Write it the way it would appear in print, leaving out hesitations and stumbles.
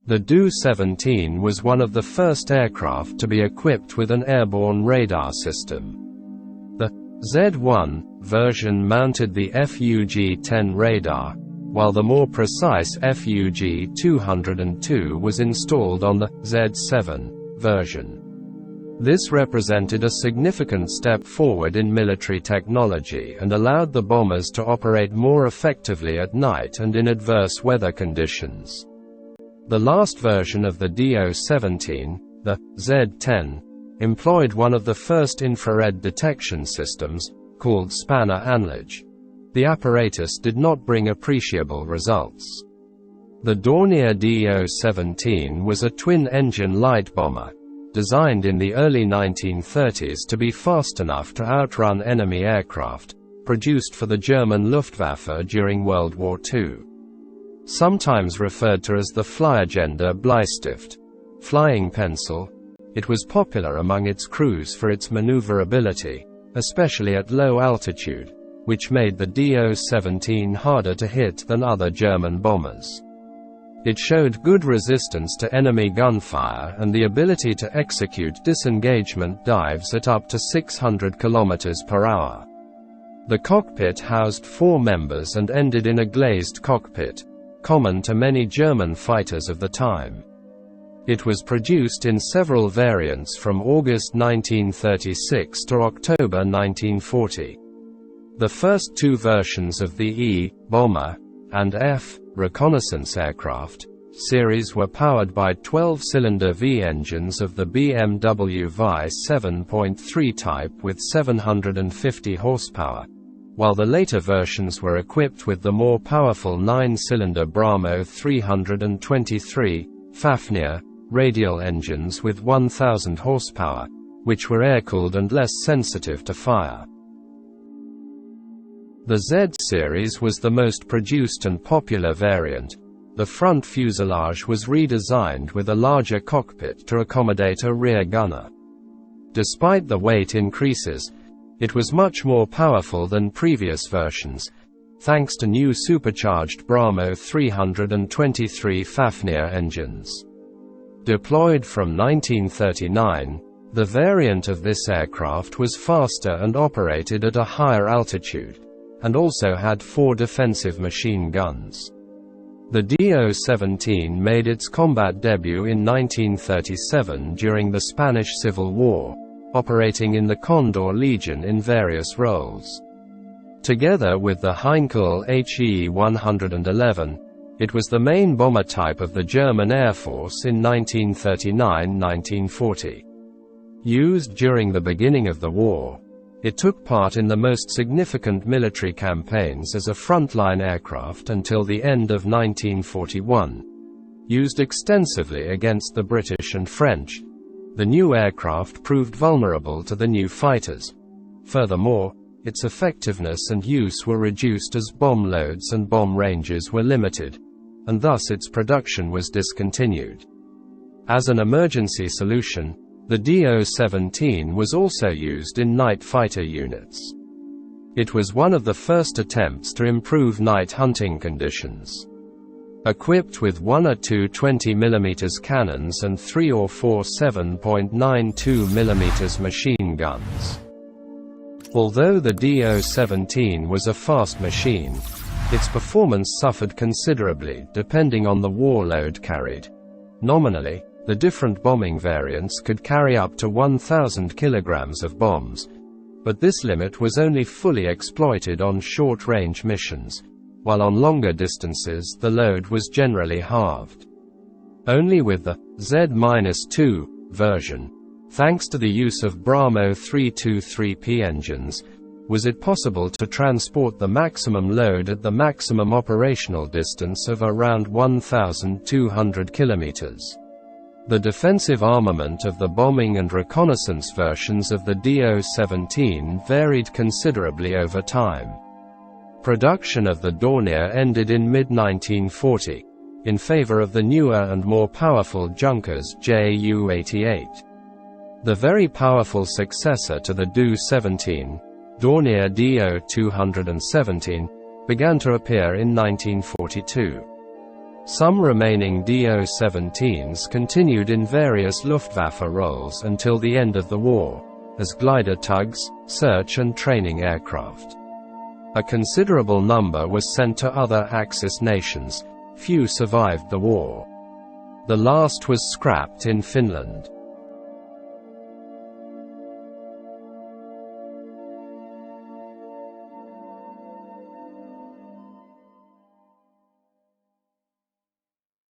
The Do-17 was one of the first aircraft to be equipped with an airborne radar system. The Z-1 version mounted the FUG-10 radar, while the more precise FUG-202 was installed on the Z-7 version. This represented a significant step forward in military technology and allowed the bombers to operate more effectively at night and in adverse weather conditions. The last version of the Do-17, the Z-10, employed one of the first infrared detection systems, called spanner anlage. The apparatus did not bring appreciable results. The Dornier Do-17 was a twin-engine light bomber, designed in the early 1930s to be fast enough to outrun enemy aircraft, produced for the German Luftwaffe during World War II. Sometimes referred to as the Flyagenda Bleistift, flying pencil, it was popular among its crews for its maneuverability, especially at low altitude, which made the Do-17 harder to hit than other German bombers. It showed good resistance to enemy gunfire and the ability to execute disengagement dives at up to 600 km/h. The cockpit housed 4 members and ended in a glazed cockpit, common to many German fighters of the time. It was produced in several variants from August 1936 to October 1940. The first 2 versions of the E bomber and F reconnaissance aircraft series were powered by 12-cylinder V engines of the BMW VI 7.3 type with 750 horsepower, while the later versions were equipped with the more powerful 9-cylinder Brahmo 323 Fafnir radial engines with 1000 horsepower, which were air-cooled and less sensitive to fire. The Z series was the most produced and popular variant. The front fuselage was redesigned with a larger cockpit to accommodate a rear gunner. Despite the weight increases, it was much more powerful than previous versions, thanks to new supercharged Brahmo 323 Fafnir engines. Deployed from 1939, the variant of this aircraft was faster and operated at a higher altitude, and also had 4 defensive machine guns. The Do-17 made its combat debut in 1937 during the Spanish Civil War, operating in the Condor Legion in various roles. Together with the Heinkel HE-111, it was the main bomber type of the German Air Force in 1939–1940. Used during the beginning of the war, it took part in the most significant military campaigns as a frontline aircraft until the end of 1941. Used extensively against the British and French, the new aircraft proved vulnerable to the new fighters. Furthermore, its effectiveness and use were reduced as bomb loads and bomb ranges were limited, and thus its production was discontinued. As an emergency solution, the Do-17 was also used in night fighter units. It was one of the first attempts to improve night hunting conditions. Equipped with 1 or 2 20mm cannons and 3 or 4 7.92mm machine guns. Although the Do-17 was a fast machine, its performance suffered considerably depending on the war load carried. Nominally, the different bombing variants could carry up to 1,000 kilograms of bombs, but this limit was only fully exploited on short-range missions, while on longer distances the load was generally halved. Only with the Z-2 version, thanks to the use of Brahmo 323P engines, was it possible to transport the maximum load at the maximum operational distance of around 1,200 kilometers. The defensive armament of the bombing and reconnaissance versions of the Do-17 varied considerably over time. Production of the Dornier ended in mid-1940, in favor of the newer and more powerful Junkers Ju-88. The very powerful successor to the Do-17, Dornier Do-217, began to appear in 1942. Some remaining Do-17s continued in various Luftwaffe roles until the end of the war, as glider tugs, search and training aircraft. A considerable number was sent to other Axis nations. Few survived the war. The last was scrapped in Finland.